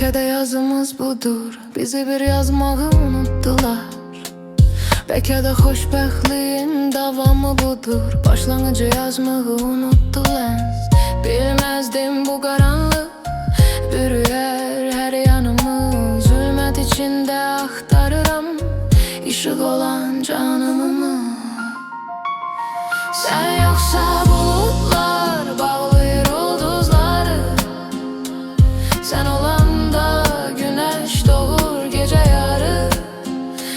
Belki de yazımız budur, bizi bir yazmağı unuttular. Belki de xoşbəxtliyin davamı budur, başlanğıcı yazmağı unutdular. Bilmezdim bu qaranlıq bürüyer her yanımı. Zülmət içinde axtarıram işıq olan canımı. Sen yoksa bulutlar bağlayır ulduzları. Sen olanda güneş doğur gece yarı.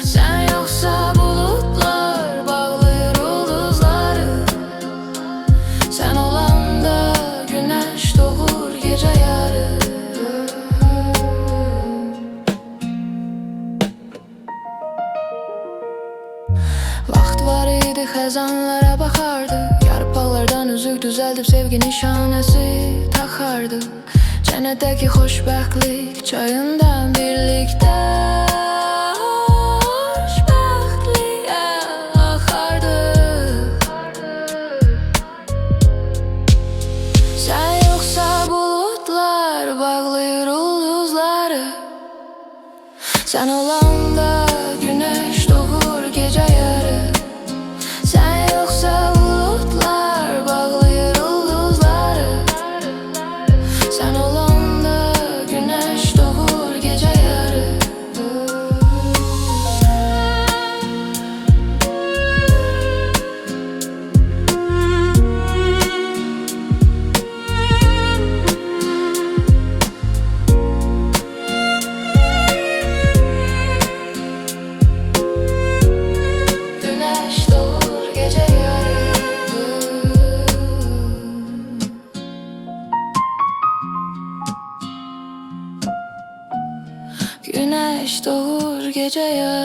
Sen yoksa bulutlar bağlayır ulduzları. Sen olanda güneş doğur gece yarı. Vaxt var idi, xəzanlara baxardı. Yarpaqlardan üzük düzəldib sevgi nişanəsi taxardı. Cənnətdəki xoşbəxtlik çayından birlikdə xoşbəxtliyə axardı. Sən yoxsa bulutlar bağlayır ulduzları. Sen olanda güneş doğur gece yarı. Sen yoksa bulutlar bağlayır ulduzları. Sen olanda güneş doğur gece yarı. Güneş doğur gece yarı. Güneş doğur gece yarı.